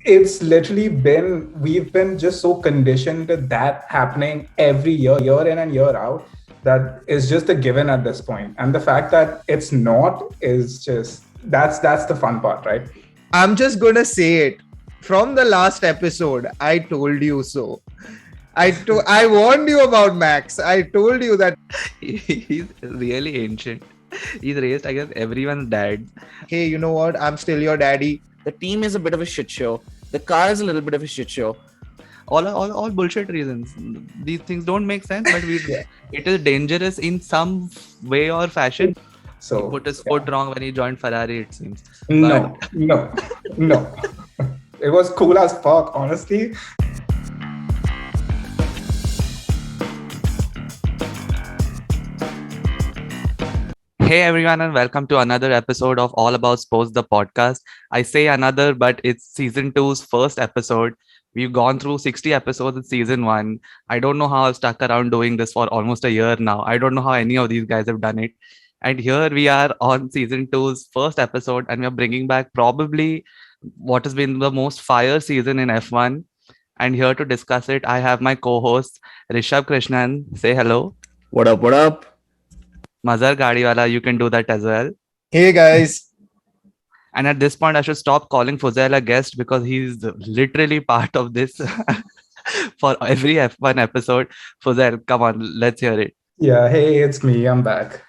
it's literally been, we've been just so conditioned to that happening every year in and year out, that is just a given at this point. And the fact that it's not is just, that's the fun part, right? I'm just gonna say it. From the last episode, I told you so. I warned you about Max. I told you that. He's really ancient. He's raised, I guess, everyone's dad. Hey, you know what? I'm still your daddy. The team is a bit of a shit show. The car is a little bit of a shit show. All bullshit reasons. These things don't make sense, but it is dangerous in some way or fashion. So He put his foot wrong when he joined Ferrari, it seems. no. It was cool as fuck, honestly. Hey everyone, and welcome to another episode of All About Sports, the podcast. I say another, but it's season 2's first episode. We've gone through 60 episodes in season 1. I don't know how I've stuck around doing this for almost a year now. I don't know how any of these guys have done it. And here we are on season 2's first episode, and we're bringing back probably what has been the most fire season in F1. And here to discuss it, I have my co-host Rishabh Krishnan. Say hello. What up? What up? Mazhar Gadiwala, you can do that as well. Hey guys. And at this point, I should stop calling Fuzail a guest because he's literally part of this for every F1 episode. Fuzail, come on, let's hear it. Yeah, hey, it's me. I'm back.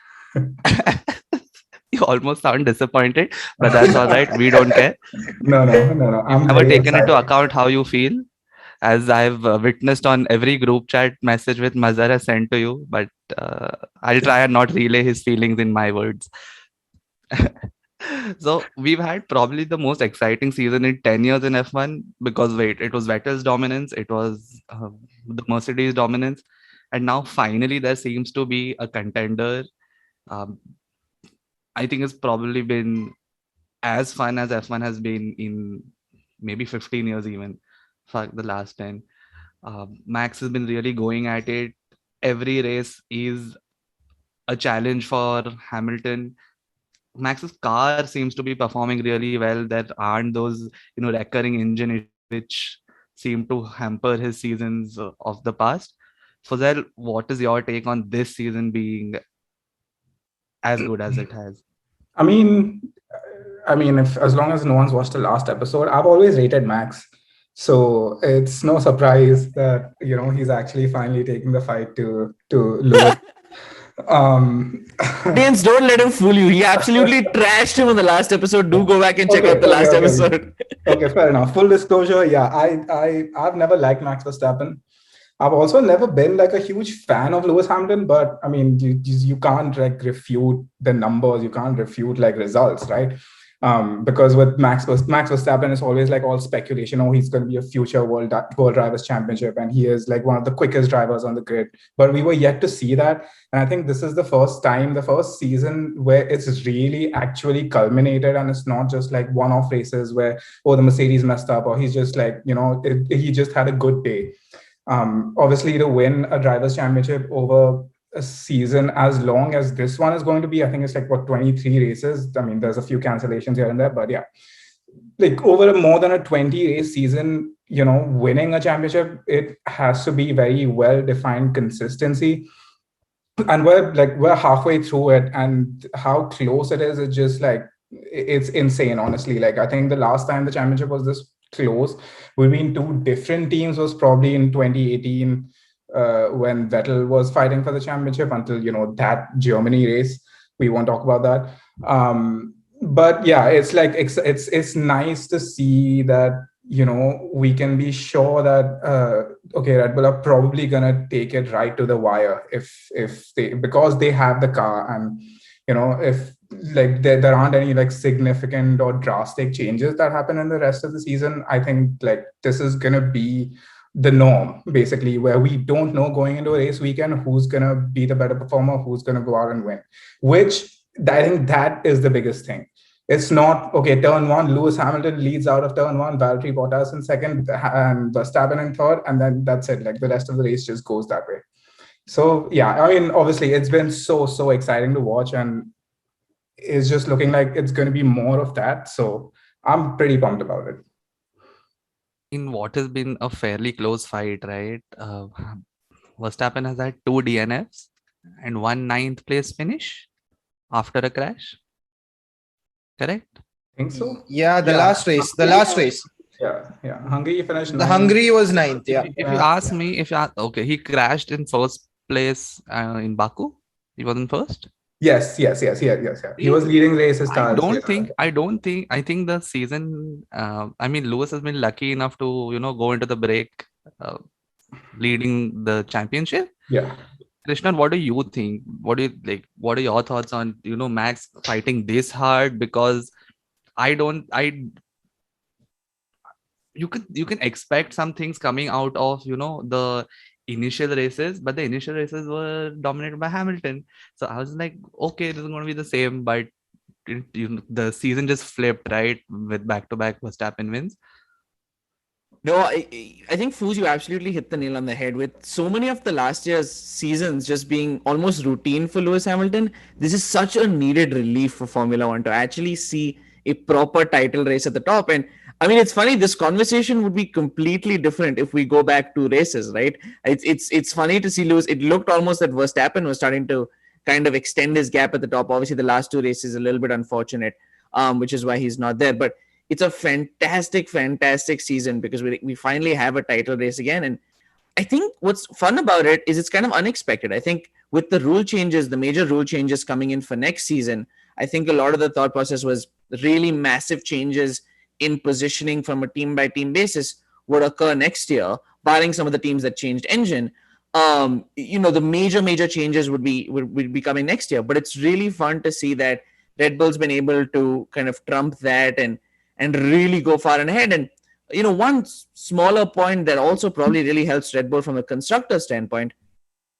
You almost sound disappointed, but that's all right. We don't care. No. I'm Never very taken into excited. account how you feel, as I've witnessed on every group chat message with Mazhar has sent to you. But I'll try and not relay his feelings in my words. So we've had probably the most exciting season in 10 years in F1 because it was Vettel's dominance, it was the Mercedes dominance, and now finally there seems to be a contender. Um, I think it's probably been as fun as F1 has been in maybe 15 years even. Fuck the last 10. Max has been really going at it. Every race is a challenge for Hamilton. Max's car seems to be performing really well. There aren't those, recurring engine issues which seem to hamper his seasons of the past. Fuzail, what is your take on this season being as good as it has? I mean, if as long as no one's watched the last episode, I've always rated Max. So it's no surprise that he's actually finally taking the fight to Lewis. Audience, don't let him fool you. He absolutely trashed him in the last episode. Do go back and check out the last episode. Okay, fair enough. Full disclosure, yeah, I've never liked Max Verstappen. I've also never been like a huge fan of Lewis Hamilton, but I mean, you can't like refute the numbers, you can't refute like results, right? Because with Max Verstappen, it's always like all speculation. Oh, he's going to be a future world drivers championship, and he is like one of the quickest drivers on the grid. But we were yet to see that, and I think this is the first season where it's really actually culminated, and it's not just like one-off races where the Mercedes messed up, or he's just like he just had a good day. Obviously, to win a drivers championship over a season as long as this one is going to be, I think it's like 23 races. I mean, there's a few cancellations here and there, but yeah, like over more than a 20 race season, winning a championship, it has to be very well defined consistency. And we're halfway through it, and how close it is, it's just like it's insane, honestly. Like, I think the last time the championship was this close between two different teams was probably in 2018, when Vettel was fighting for the championship, until that Germany race. We won't talk about that. But yeah, it's like it's nice to see that we can be sure that okay, Red Bull are probably gonna take it right to the wire if they, because they have the car, and if like there aren't any like significant or drastic changes that happen in the rest of the season, I think like this is gonna be the norm, basically, where we don't know going into a race weekend who's gonna be the better performer, who's gonna go out and win. Which I think that is the biggest thing. It's not okay. Turn one, Lewis Hamilton leads out of turn one, Valtteri Bottas in second, and Verstappen in third, and then that's it. Like the rest of the race just goes that way. So yeah, I mean, obviously, it's been so exciting to watch, and it's just looking like it's going to be more of that. So I'm pretty pumped about it. in what has been a fairly close fight, right? Verstappen has had 2 DNFs and 1 9th place finish after a crash. Correct? Think so? Yeah, the Yeah. last race. The last race. Yeah. Hungary finished The ninth. Hungary was 9th. Yeah. If you ask me, okay, he crashed in first place in Baku. He wasn't first. Yes. He was leading races. I think the season. I mean, Lewis has been lucky enough to go into the break, uh, leading the championship. Yeah. Krishnan, what do you think? What do you like? What are your thoughts on Max fighting this hard? Because I don't. You can expect some things coming out of the initial races, but the initial races were dominated by Hamilton. So I was like, okay, this is going to be the same, but the season just flipped, right, with back-to-back Verstappen wins. No, I think Foos, you absolutely hit the nail on the head. With so many of the last year's seasons just being almost routine for Lewis Hamilton, this is such a needed relief for Formula One to actually see a proper title race at the top. And I mean, it's funny, this conversation would be completely different if we go back 2 races, right? It's funny to see Lewis. It looked almost that Verstappen was starting to kind of extend his gap at the top. Obviously, the last 2 races a little bit unfortunate, which is why he's not there. But it's a fantastic season because we finally have a title race again. And I think what's fun about it is it's kind of unexpected. I think with the rule changes, the major rule changes coming in for next season, I think a lot of the thought process was really massive changes in positioning from a team by team basis would occur next year, barring some of the teams that changed engine. The major changes would be coming next year. But it's really fun to see that Red Bull's been able to kind of trump that and really go far and ahead. And one smaller point that also probably really helps Red Bull from a constructor standpoint,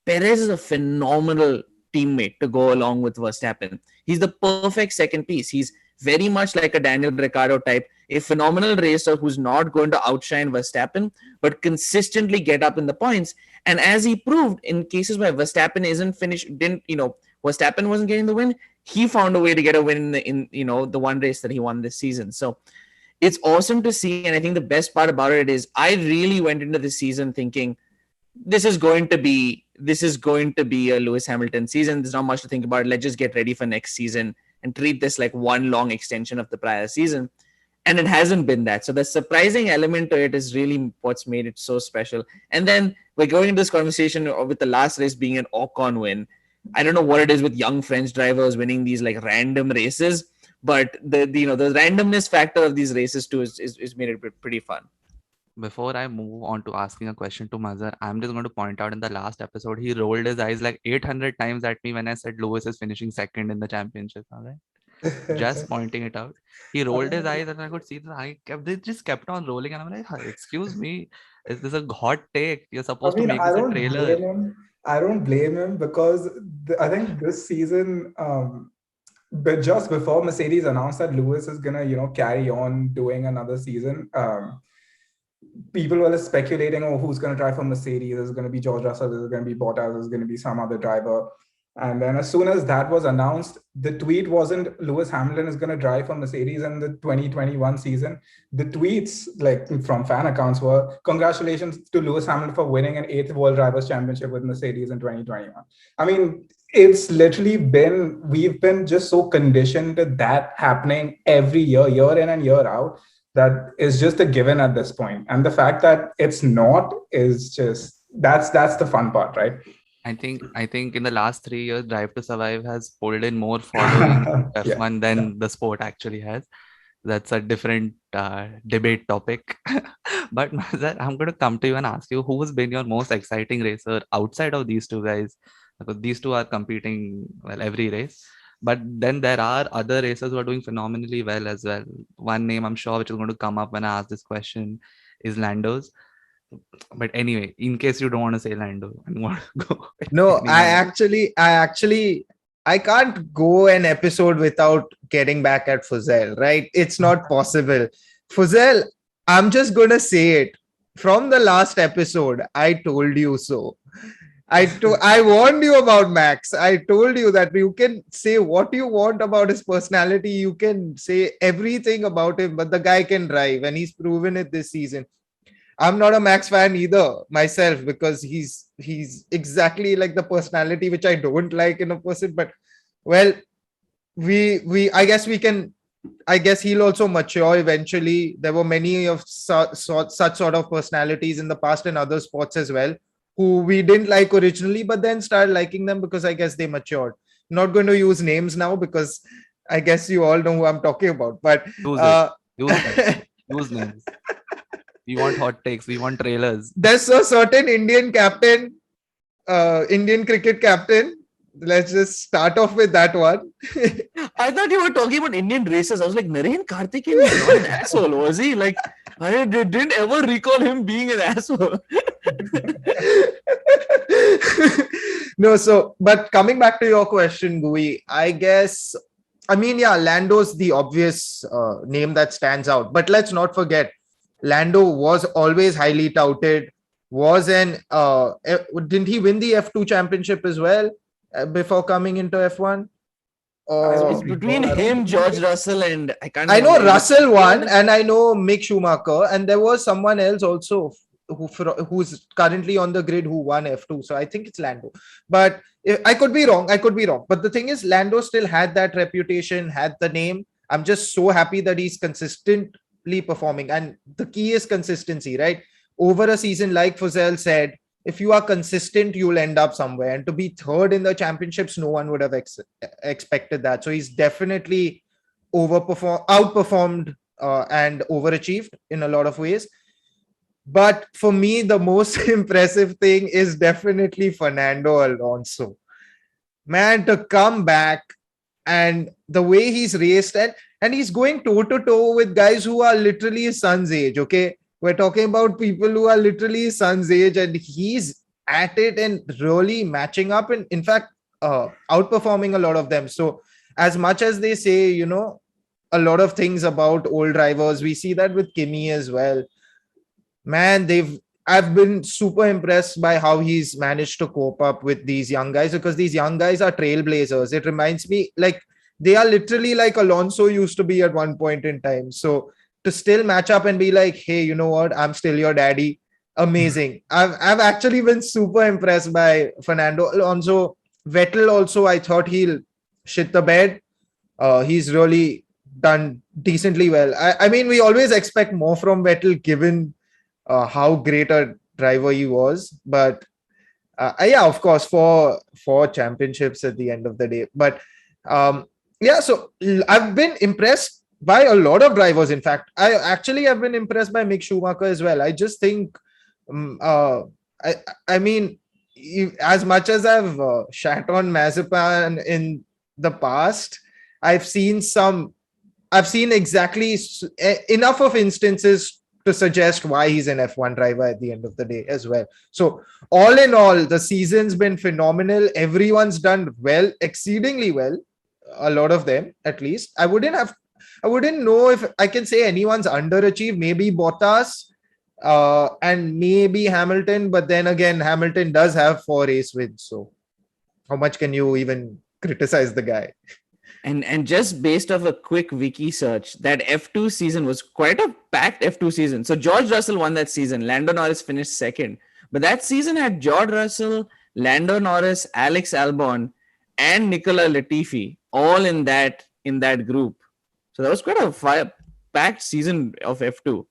Perez is a phenomenal teammate to go along with Verstappen. He's the perfect second piece. He's very much like a Daniel Ricciardo type, a phenomenal racer who's not going to outshine Verstappen, but consistently get up in the points. And as he proved in cases where Verstappen Verstappen wasn't getting the win, he found a way to get a win in the one race that he won this season. So it's awesome to see. And I think the best part about it is I really went into this season thinking this is going to be a Lewis Hamilton season. There's not much to think about. Let's just get ready for next season and treat this like one long extension of the prior season. And it hasn't been that. So the surprising element to it is really what's made it so special. And then we're going into this conversation with the last race being an Ocon win. I don't know what it is with young French drivers winning these like random races, but the randomness factor of these races too is made it pretty fun. Before I move on to asking a question to Mazhar, I'm just going to point out in the last episode, he rolled his eyes like 800 times at me when I said Lewis is finishing second in the championship. All right. Just pointing it out. He rolled his eyes and I could see they just kept on rolling. And I'm like, excuse me, is this a hot take? You're supposed to make this a trailer. I don't blame him because I think this season, but just before Mercedes announced that Lewis is gonna, carry on doing another season, people were speculating, who's going to drive for Mercedes? Is it going to be George Russell? Is it going to be Bottas? Is it going to be some other driver? And then as soon as that was announced, the tweet wasn't Lewis Hamilton is going to drive for Mercedes in the 2021 season. The tweets from fan accounts were, congratulations to Lewis Hamilton for winning an 8th World Drivers' Championship with Mercedes in 2021. I mean, it's literally we've been just so conditioned to that happening every year in and year out, that is just a given at this point. And the fact that it's not is just, that's the fun part, right? I think in the last 3 years, Drive to Survive has pulled in more following F1 than the sport actually has. That's a different debate topic. But Mazhar, I'm going to come to you and ask you, who has been your most exciting racer outside of these two guys? Because these two are competing every race. But then there are other racers who are doing phenomenally well as well. One name I'm sure which is going to come up when I ask this question is Lando's. But anyway, in case you don't want to say Lando, I want to go. No, I can't go an episode without getting back at Fuzel, right? It's not possible. Fuzel, I'm just going to say it. From the last episode, I told you so. I warned you about Max. I told you that you can say what you want about his personality. You can say everything about him, but the guy can drive, and he's proven it this season. I'm not a Max fan either myself, because he's exactly like the personality which I don't like in a person. But well, we I guess we can. I guess he'll also mature eventually. There were many of such sort of personalities in the past in other sports as well, who we didn't like originally, but then started liking them because I guess they matured. Not going to use names now because I guess you all know who I'm talking about. But Use it. Use names. Use names. We want hot takes. We want trailers. there's a certain Indian captain, Indian cricket captain. Let's just start off with that one. I thought you were talking about Indian races. I was like, Naren Karthikeyan is not an asshole, was he? Like, I didn't ever recall him being an asshole. No, so but coming back to your question, Gui, I guess, I mean, yeah, Lando's the obvious name that stands out, but let's not forget, Lando was always highly touted. Didn't he win the F2 championship as well before coming into F1? It's between him, George Russell, and I know Russell won, and I know Mick Schumacher, and there was someone else also who's currently on the grid who won F2. So I think it's Lando, but I could be wrong. But the thing is, Lando still had that reputation, had the name. I'm just so happy that he's consistently performing, and the key is consistency, right? Over a season, like Fuzel said, if you are consistent, you'll end up somewhere. And to be third in the championships, no one would have expected that. So he's definitely outperformed and overachieved in a lot of ways. But for me, the most impressive thing is definitely Fernando Alonso. Man, to come back and the way he's raced, and he's going toe to toe with guys who are literally his son's age, okay? We're talking about people who are literally his son's age, and he's at it and really matching up, and in fact, outperforming a lot of them. So as much as they say, you know, a lot of things about old drivers, we see that with Kimi as well. Man, I've been super impressed by how he's managed to cope up with these young guys, because these young guys are trailblazers. It reminds me, like, they are literally like Alonso used to be at one point in time. So to still match up and be like, hey, you know what? I'm still your daddy. Amazing. I've actually been super impressed by Fernando Alonso. Vettel also, I thought he'll shit the bed. He's really done decently well. I mean, we always expect more from Vettel given how great a driver he was. But yeah, of course, for championships at the end of the day. But yeah, so I've been impressed by a lot of drivers. In fact, I actually have been impressed by Mick Schumacher as well. I just think, I mean, as much as I've shat on Mazepin in the past, I've seen exactly enough of instances to suggest why he's an F1 driver at the end of the day as well. So all in all, the season's been phenomenal. Everyone's done well, exceedingly well. A lot of them, at least. I wouldn't know if I can say anyone's underachieved. Maybe Bottas and maybe Hamilton, but then again, Hamilton does have 4 race wins. So how much can you even criticize the guy? And just based off a quick wiki search, that F2 season was quite a packed F2 season. So George Russell won that season. Lando Norris finished second. But that season had George Russell, Lando Norris, Alex Albon, and Nicola Latifi all in that group. So that was quite a packed season of F2.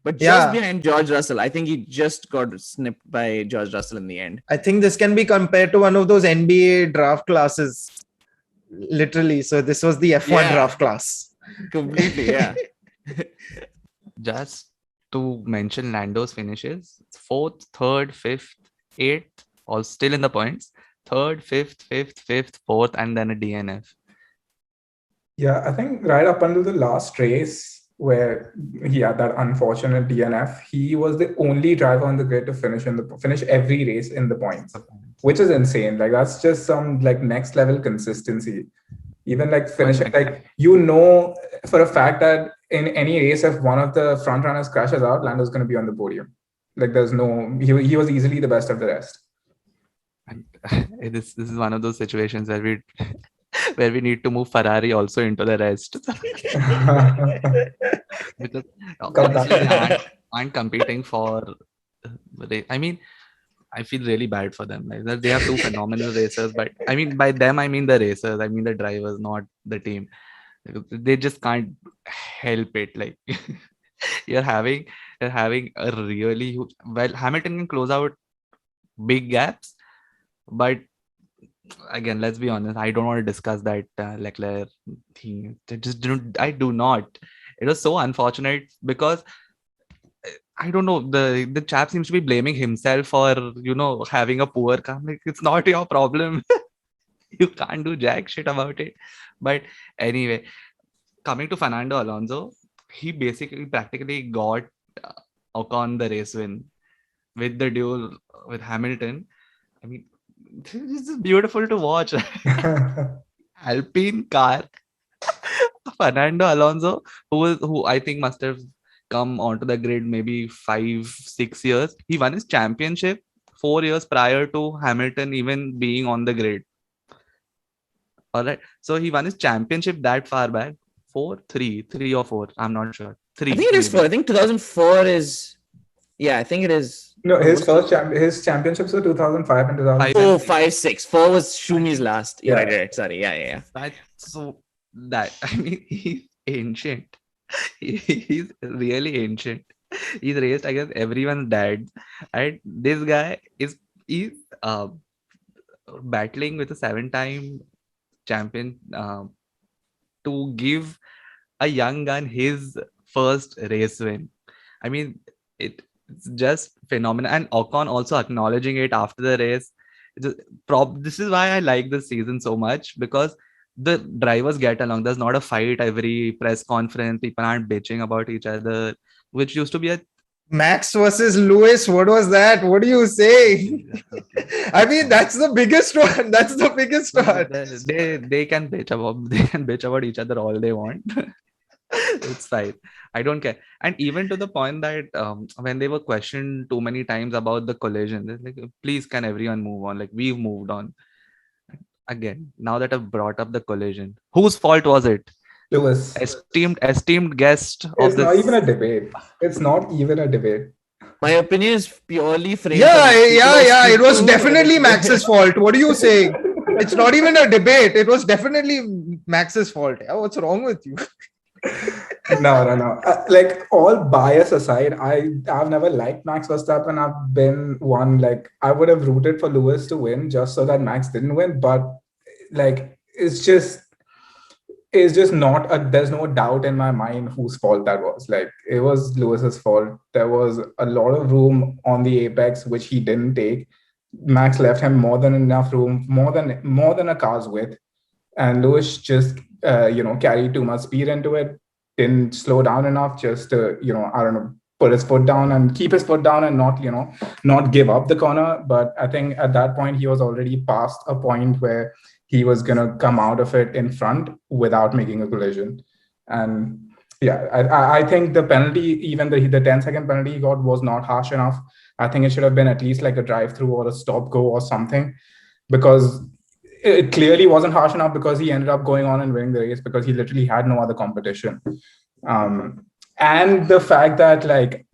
But just behind George Russell, I think he just got snipped by George Russell in the end. I think this can be compared to one of those NBA draft classes. Literally. So this was the F1 draft class. Completely, yeah. Just to mention Lando's finishes, 4th, 3rd, 5th, 8th, all still in the points. 3rd, 5th, 4th, and then a DNF. Yeah, I think right up until the last race where he had that unfortunate DNF, he was the only driver on the grid to finish every race in the points, which is insane. Like, that's just some like next level consistency. Even like finishing, like, you know, for a fact that in any race, if one of the front runners crashes out, Lando's going to be on the podium. Like, there's no, he was easily the best of the rest. This is one of those situations where we need to move Ferrari also into the rest. Because aren't competing for. I mean, I feel really bad for them. Like they have two phenomenal racers, but I mean by them I mean the racers. I mean the drivers, not the team. They just can't help it. Like you're having you're having a really huge. Well, Hamilton can close out big gaps, but again, let's be honest. I don't want to discuss that Leclerc thing. Just don't. I do not. It was so unfortunate because I don't know. The chap seems to be blaming himself for having a poor car. Like it's not your problem. You can't do jack shit about it. But anyway, coming to Fernando Alonso, he basically practically got Ocon the race win with the duel with Hamilton. I mean, this is beautiful to watch. Alpine car, Fernando Alonso, who I think must have come onto the grid maybe 5-6 years. He won his championship 4 years prior to Hamilton even being on the grid. All right, so he won his championship that far back. 3 or 4. I'm not sure. 3. I think it is maybe. 4. I think 2004 is. Yeah, I think it is. No, his his championships were 2005 and 2006. Oh, 5, 6. 4 was Shumi's last. Yeah, Yeah. right. Sorry. Yeah. I mean, he's ancient. He's really ancient. He's raced against everyone's dad, and this guy is battling with a 7-time champion to give a young gun his first race win. I mean, it's just phenomenal. And Ocon also acknowledging it after the race. This is why I like this season so much, because the drivers get along. There's not a fight every press conference. People aren't bitching about each other, which used to be a Max versus Lewis. What was that? What do you say? I mean, that's the biggest one. That's the biggest one. They can bitch about each other all they want. It's fine. I don't care. And even to the point that when they were questioned too many times about the collision, they're like, please, can everyone move on? Like, we've moved on. Again, now that I've brought up the collision, whose fault was it? Lewis. Esteemed guest of It's this. not even a debate. It's not even a debate. My opinion is purely framed. Yeah. It was definitely Max's fault. What are you saying? It's not even a debate. It was definitely Max's fault. Yeah, what's wrong with you? No. Like, all bias aside, I've never liked Max Verstappen. I've been one, like, I would have rooted for Lewis to win just so that Max didn't win. But like, it's just not there's no doubt in my mind whose fault that was. Like, it was Lewis's fault. There was a lot of room on the apex which he didn't take. Max left him more than enough room, more than a car's width, and Lewis just carried too much speed into it. Didn't slow down enough, just to put his foot down and keep his foot down and not give up the corner. But I think at that point he was already past a point where he was going to come out of it in front without making a collision. And yeah, I think the penalty, even the 10-second penalty he got, was not harsh enough. I think it should have been at least like a drive-through or a stop-go or something, because it clearly wasn't harsh enough, because he ended up going on and winning the race because he literally had no other competition. And the fact that, like,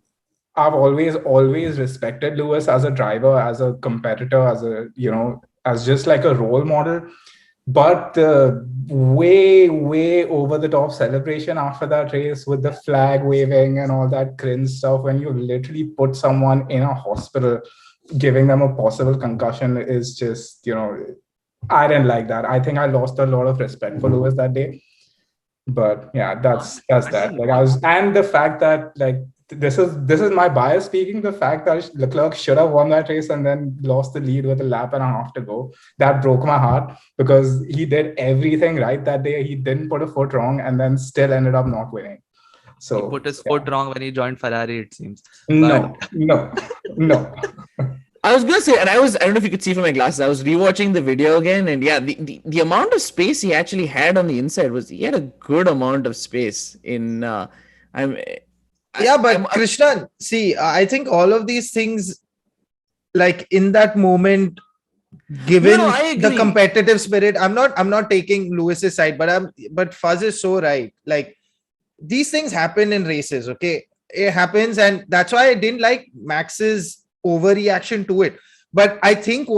I've always respected Lewis as a driver, as a competitor, as just like a role model. But the way over the top celebration after that race with the flag waving and all that cringe stuff, when you literally put someone in a hospital, giving them a possible concussion, is just, I didn't like that. I think I lost a lot of respect for Lewis that day. But yeah, that's that. Like, and the fact that, like, this is my bias speaking. The fact that Leclerc should have won that race and then lost the lead with a lap and a half to go, that broke my heart, because he did everything right that day. He didn't put a foot wrong and then still ended up not winning. So he put his foot wrong when he joined Ferrari, it seems. No. I was gonna say, and I don't know if you could see from my glasses, I was rewatching the video again, and yeah, the amount of space he actually had on the inside he had a good amount of space in Krishnan, see, I think all of these things, like, in that moment, given the competitive spirit, I'm not taking Lewis's side, but Fuzz is so right. Like, these things happen in races, okay? it happens, and that's why I didn't like Max's overreaction to it. But I think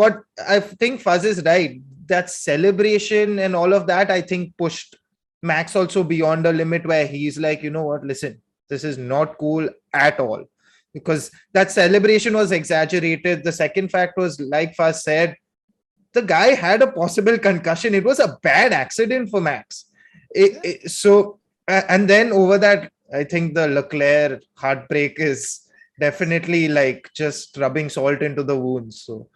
Fuzz is right. That celebration and all of that, I think, pushed Max also beyond a limit where he's like, you know what, listen, this is not cool at all. Because that celebration was exaggerated. The second fact was, like Fuzz said, the guy had a possible concussion. It was a bad accident for Max. And then over that, I think the Leclerc heartbreak is definitely like just rubbing salt into the wounds. So,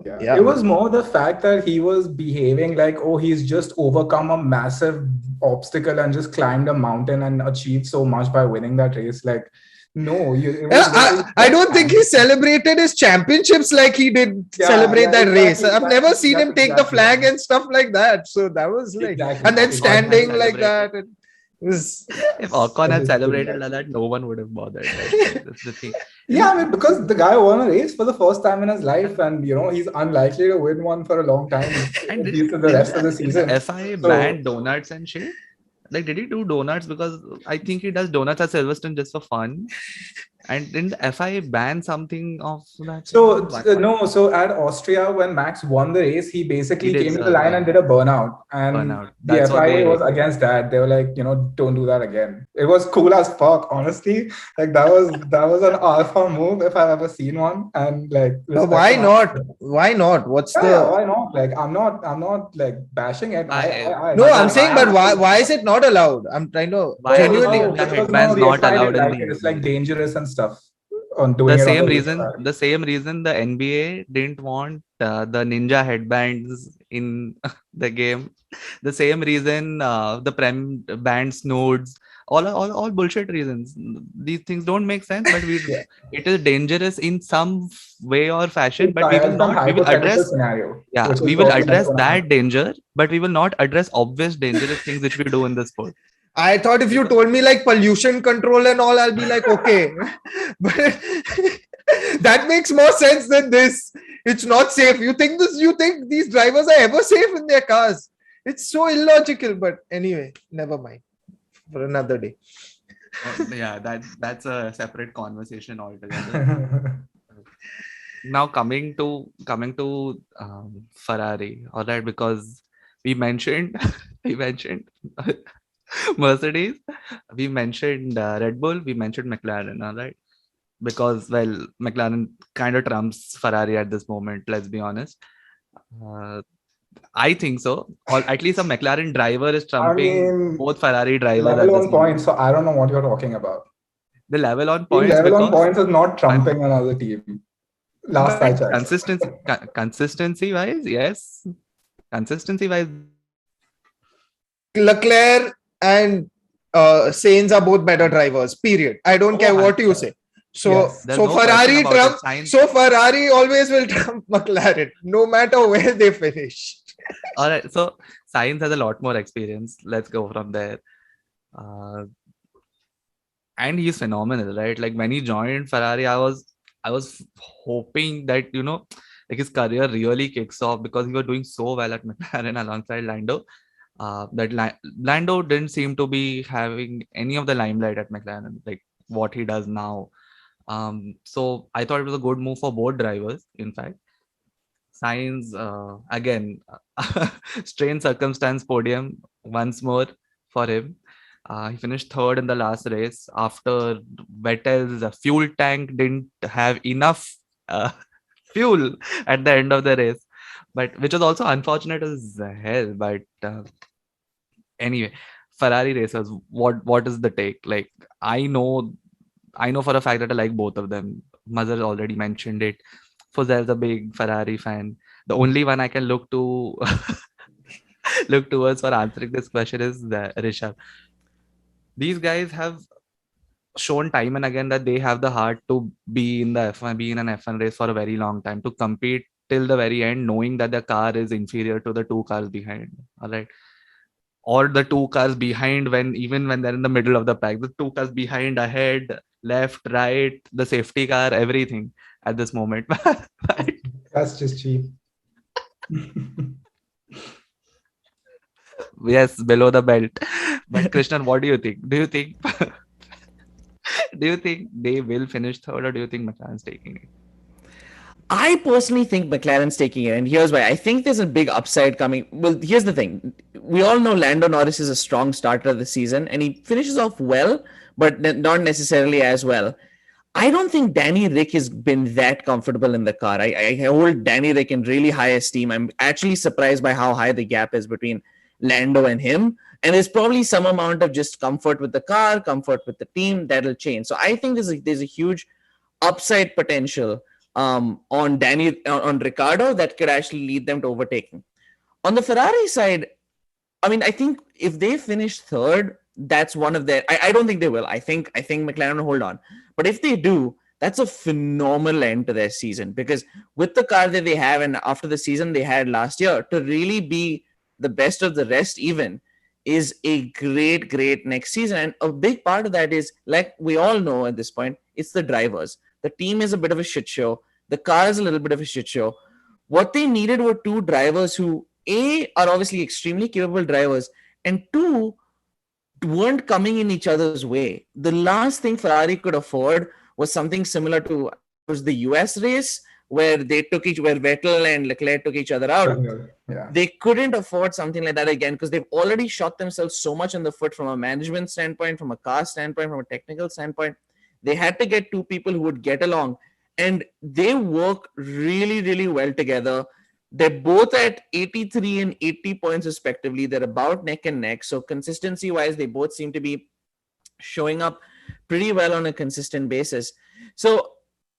yeah. It was more the fact that he was behaving like, oh, he's just overcome a massive obstacle and just climbed a mountain and achieved so much by winning that race. Like, no, I don't think he celebrated his championships like he did celebrate that race. I've never seen him take the flag and stuff like that. So that was like, and then standing like that. If Ocon had celebrated like that, no one would have bothered. Right? That's the thing. Yeah, I mean, because the guy won a race for the first time in his life, and he's unlikely to win one for a long time, And at least for the rest of the season. FIA banned donuts and shit. Like, did he do donuts? Because I think he does donuts at Silverstone just for fun. And didn't the FIA ban something of that? So so at Austria, when Max won the race, he basically came to the line and did a burnout. And the That's what FIA was against that. They were like, don't do that again. It was cool as fuck, honestly. Like that was an alpha move if I've ever seen one. And like, why not? Why not? What's why not? Like I'm not like bashing it. I'm saying, but why is it not allowed? I'm trying to genuinely. The headband's not allowed in it's like dangerous and stuff. On doing the same reason the NBA didn't want the ninja headbands in the game. The same reason the Prem banned Snodes. All bullshit reasons. These things don't make sense, but it is dangerous in some way or fashion. But we will address that danger, but we will not address obvious dangerous things which we do in the sport. I thought if you told me like pollution control and all, I'll be like, okay. But that makes more sense than this. It's not safe. You think these drivers are ever safe in their cars? It's so illogical. But anyway, never mind. For another day. That's a separate conversation altogether. Now coming to Ferrari, all right, because we mentioned Mercedes, we mentioned Red Bull, we mentioned McLaren, all right, because McLaren kind of trumps Ferrari at this moment, let's be honest. I think so, or at least a McLaren driver is trumping both Ferrari drivers. Level on points, so I don't know what you're talking about. The level on points. On points is not trumping another team. Last I checked. Consistency wise, yes. Consistency wise, Leclerc and Sainz are both better drivers. Period. I don't care what you say. So Ferrari Ferrari always will trump McLaren, no matter where they finish. All right. So Sainz has a lot more experience. Let's go from there. And he's phenomenal, right? Like when he joined Ferrari, I was hoping that like his career really kicks off because he was doing so well at McLaren alongside Lando. That Lando didn't seem to be having any of the limelight at McLaren, like what he does now. So I thought it was a good move for both drivers. In fact, Sainz again, strange circumstance podium once more for him. He finished third in the last race after Vettel's fuel tank didn't have enough fuel at the end of the race, but which was also unfortunate as hell. But anyway, Ferrari racers, what is the take? Like I know for a fact that I like both of them. Mazhar already mentioned it. Fuzel's a big Ferrari fan. The only one I can look to look towards for answering this question is Rishabh. These guys have shown time and again that they have the heart to be in the F1, be in an F1 race for a very long time, to compete till the very end, knowing that the car is inferior to the two cars behind. All right. Or the two cars behind even when they're in the middle of the pack, the two cars behind, ahead, left, right, the safety car, everything at this moment. That's just cheap. Yes, below the belt. But Krishnan, what do you think? Do you think Do you think they will finish third, or do you think McLaren's taking it? I personally think McLaren's taking it, and here's why. I think there's a big upside coming. Well, here's the thing. We all know Lando Norris is a strong starter of the season, and he finishes off well, but not necessarily as well. I don't think Danny Rick has been that comfortable in the car. I hold Danny Rick in really high esteem. I'm actually surprised by how high the gap is between Lando and him. And there's probably some amount of just comfort with the car, comfort with the team that'll change. So I think there's a huge upside potential on Ricardo that could actually lead them to overtaking. On the Ferrari side, I mean, I think if they finish third, that's one of their. I don't think they will. I think McLaren will hold on. But if they do, that's a phenomenal end to their season, because with the car that they have and after the season they had last year, to really be the best of the rest even is a great next season. And a big part of that is, like we all know at this point, it's the drivers. The team is a bit of a shit show. The car is a little bit of a shit show. What they needed were two drivers who, A, are obviously extremely capable drivers, and two, weren't coming in each other's way. The last thing Ferrari could afford was something similar to the US race, where Vettel and Leclerc took each other out. Yeah. They couldn't afford something like that again, because they've already shot themselves so much in the foot from a management standpoint, from a car standpoint, from a technical standpoint. They had to get two people who would get along, and they work really well together. They're both at 83 and 80 points respectively. They're about neck and neck. So consistency wise, they both seem to be showing up pretty well on a consistent basis. So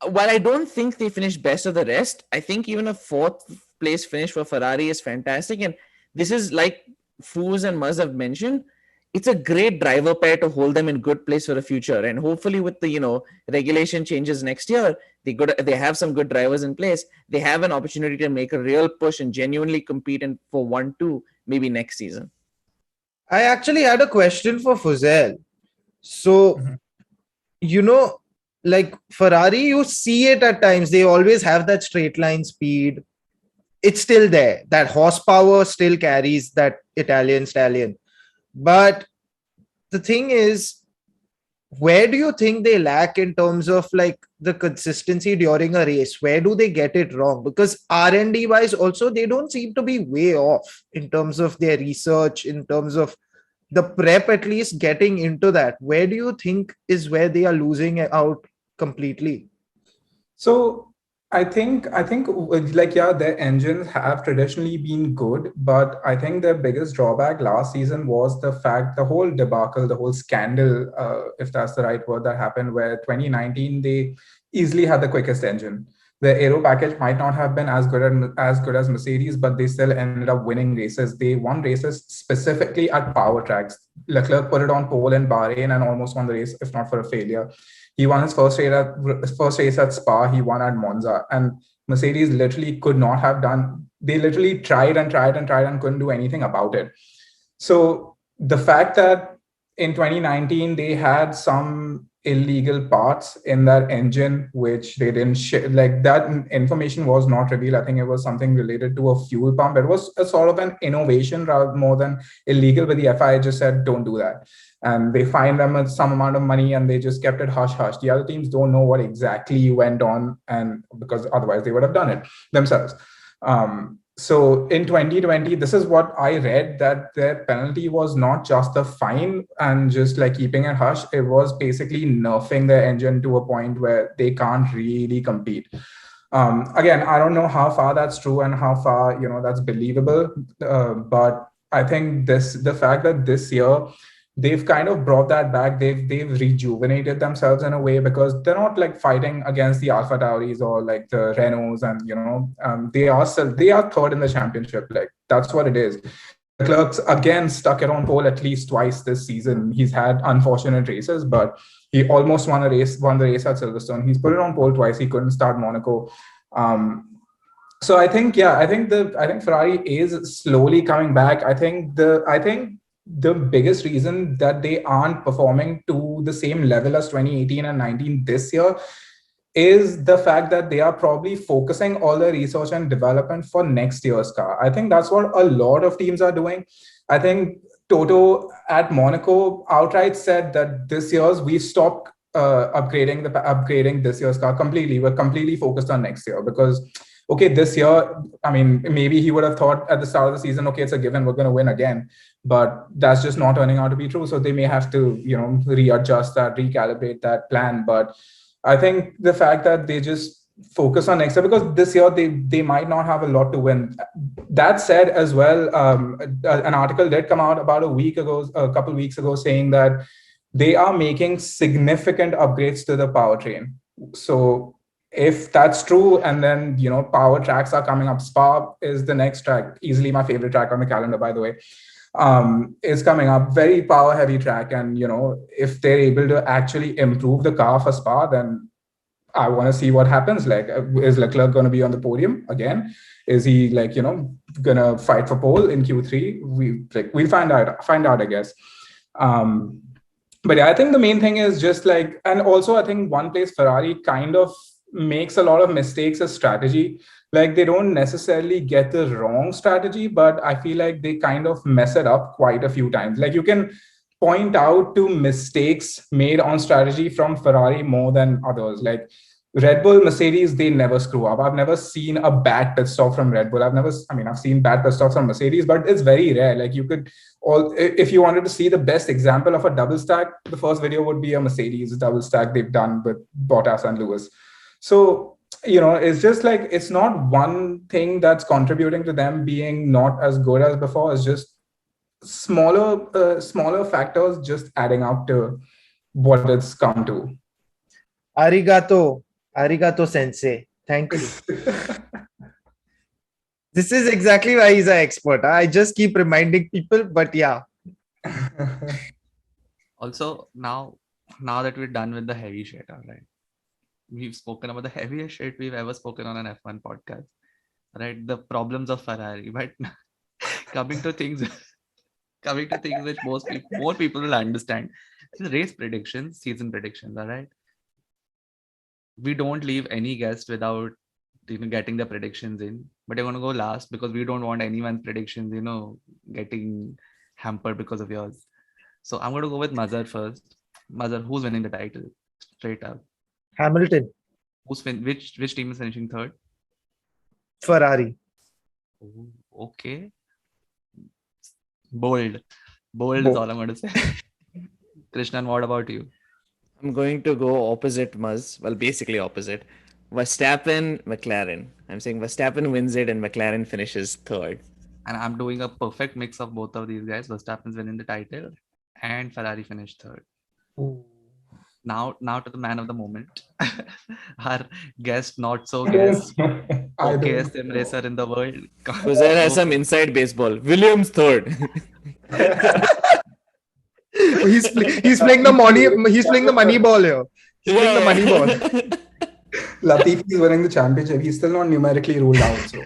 while I don't think they finish best of the rest, I think even a fourth place finish for Ferrari is fantastic. And this is, like Foos and Muzz have mentioned, it's a great driver pair to hold them in good place for the future. And hopefully with the, regulation changes next year, they have some good drivers in place. They have an opportunity to make a real push and genuinely compete for 1-2 maybe next season. I actually had a question for Fuzel. So, like Ferrari, you see it at times. They always have that straight line speed. It's still there. That horsepower still carries that Italian stallion. But the thing is, where do you think they lack in terms of like the consistency during a race? Where do they get it wrong? Because R&D wise also, they don't seem to be way off in terms of their research, in terms of the prep, at least getting into that. Where do you think is where they are losing out completely? So I think their engines have traditionally been good, but I think their biggest drawback last season was the whole debacle, the whole scandal, if that's the right word, that happened, where 2019 they easily had the quickest engine. The aero package might not have been as good as Mercedes, but they still ended up winning races. They won races specifically at power tracks. Leclerc put it on pole in Bahrain and almost won the race, if not for a failure. He won his first race at Spa. He won at Monza, and Mercedes literally could not have done. They literally tried and couldn't do anything about it. So the fact that in 2019 they had some illegal parts in that engine which they didn't share, like that information was not revealed. I think it was something related to a fuel pump. It was a sort of an innovation rather more than illegal, but the FIA just said don't do that, and they fined them some amount of money, and they just kept it hush hush. The other teams don't know what exactly went on, and because otherwise they would have done it themselves. So in 2020, this is what I read, that their penalty was not just a fine and just like keeping it hush. It was basically nerfing their engine to a point where they can't really compete. Again, I don't know how far that's true and how far, that's believable. But I think the fact that this year they've kind of brought that back. They've rejuvenated themselves in a way, because they're not like fighting against the Alpha Tauris or like the Renaults, and they are third in the championship. Like that's what it is. Leclerc's again stuck it on pole at least twice this season. He's had unfortunate races, but he almost won the race at Silverstone. He's put it on pole twice. He couldn't start Monaco. So I think Ferrari is slowly coming back. I think the biggest reason that they aren't performing to the same level as 2018 and 19 this year is the fact that they are probably focusing all their research and development for next year's car. I think that's what a lot of teams are doing. I think Toto at Monaco outright said that this year's we stopped upgrading this year's car completely. We're completely focused on next year because, okay, this year, I mean, maybe he would have thought at the start of the season, okay, it's a given, we're going to win again, but that's just not turning out to be true. So they may have to, readjust that, recalibrate that plan. But I think the fact that they just focus on next year, because this year they might not have a lot to win. That said, as well, an article did come out about a couple weeks ago, saying that they are making significant upgrades to the powertrain. So if that's true, and then power tracks are coming up. Spa is the next track, easily my favorite track on the calendar, by the way. Is coming up, very power heavy track, and if they're able to actually improve the car for Spa, then I want to see what happens. Like, is Leclerc going to be on the podium again? Is he gonna fight for pole in Q3? We'll find out, I guess. But yeah, I think the main thing is just and also I think one place Ferrari kind of makes a lot of mistakes is strategy. Like, they don't necessarily get the wrong strategy, but I feel like they kind of mess it up quite a few times. Like, you can point out to mistakes made on strategy from Ferrari more than others. Like Red Bull, Mercedes, they never screw up. I've never seen a bad pit stop from Red Bull. I've seen bad pit stops from Mercedes, but it's very rare. Like, if you wanted to see the best example of a double stack, the first video would be a Mercedes double stack they've done with Bottas and Lewis. So, it's just it's not one thing that's contributing to them being not as good as before. It's just smaller factors just adding up to what it's come to. Arigato sensei. Thank you. This is exactly why he's an expert. I just keep reminding people, but yeah. Also, now that we're done with the heavy shit, all right, we've spoken about the heaviest shit we've ever spoken on an F1 podcast, right? The problems of Ferrari, but coming to things which more people will understand. Race predictions, season predictions, all right? We don't leave any guest without getting the predictions in, but you're going to go last because we don't want anyone's predictions, getting hampered because of yours. So I'm going to go with Mazhar first. Mazhar, who's winning the title? Straight up. Hamilton. Which team is finishing third? Ferrari. Oh, okay. Bold is all I'm going to say. Krishnan, what about you? I'm going to go opposite Muzz. Well, basically opposite. Verstappen, McLaren. I'm saying Verstappen wins it and McLaren finishes third. And I'm doing a perfect mix of both of these guys. Verstappen's winning the title and Ferrari finished third. Ooh. Now to the man of the moment. Our guest, not so guest. OKS sim racer in the world. Fuzel has some inside baseball. Williams third. He's playing the money. He's playing the money ball here. He's playing the money ball. Latifi is winning the championship. He's still not numerically ruled out. So.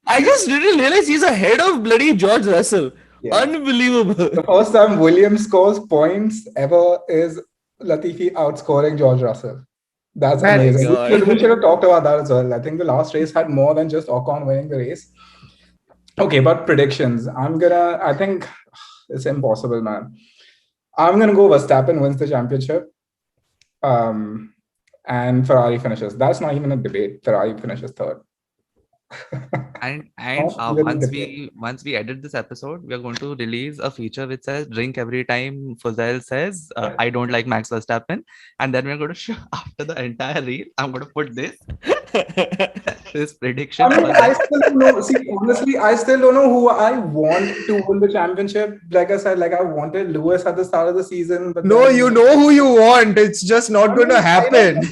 I just didn't realize he's ahead of bloody George Russell. Yeah. Unbelievable. The first time Williams scores points ever is Latifi outscoring George Russell. That's amazing. We should have talked about that as well. I think the last race had more than just Ocon winning the race. Okay, but predictions. I think it's impossible, man. I'm going to go Verstappen wins the championship. And Ferrari finishes. That's not even a debate. Ferrari finishes third. and once we edit this episode, we are going to release a feature which says drink every time Fuzel says I don't like Max Verstappen, and then we're going to show after the entire reel. I'm going to put this prediction. I still don't know. See, honestly, I still don't know who I want to win the championship. Like I said, I wanted Lewis at the start of the season. But no, you know who you want. It's just not going to happen.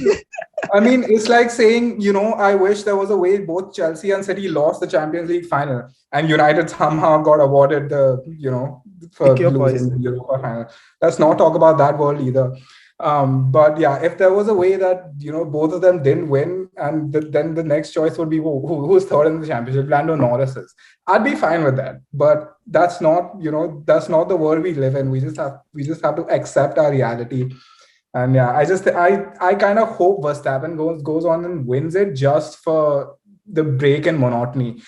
I mean, it's like saying, I wish there was a way both Chelsea and City lost the Champions League final and United somehow got awarded for losing the Europa final. Let's not talk about that world either. But yeah, if there was a way that, both of them didn't win and then the next choice would be who's third in the championship, Lando Norris is. I'd be fine with that. But that's not the world we live in. We just have to accept our reality. And yeah, I kind of hope Verstappen goes on and wins it just for the break and monotony.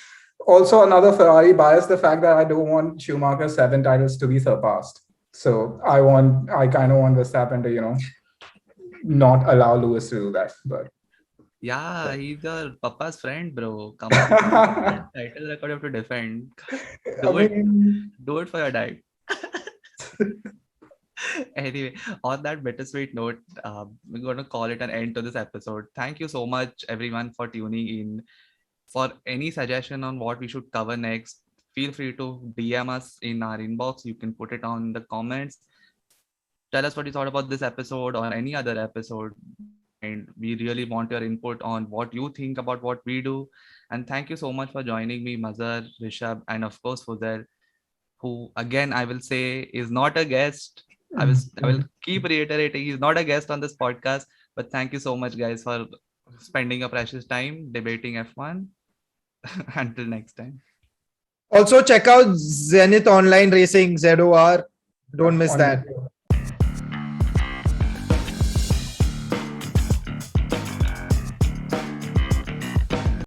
Also, another Ferrari bias, the fact that I don't want Schumacher's 7 titles to be surpassed. So I kind of want Verstappen to, not allow Lewis to do that. But Yeah, he's your papa's friend, bro. Come on. Title record you have to defend. I mean, Do it for your dad. Anyway, on that bittersweet note, we're going to call it an end to this episode. Thank you so much, everyone, for tuning in. For any suggestion on what we should cover next, feel free to DM us in our inbox. You can put it on the comments. Tell us what you thought about this episode or any other episode. And we really want your input on what you think about what we do. And thank you so much for joining me, Mazhar, Rishabh, and of course, Fuzail, who again I will say is not a guest. I will keep reiterating he's not a guest on this podcast. But thank you so much, guys, for spending your precious time debating F1. Until next time. Also, check out Zenith Online Racing, ZOR. Don't miss on that. video.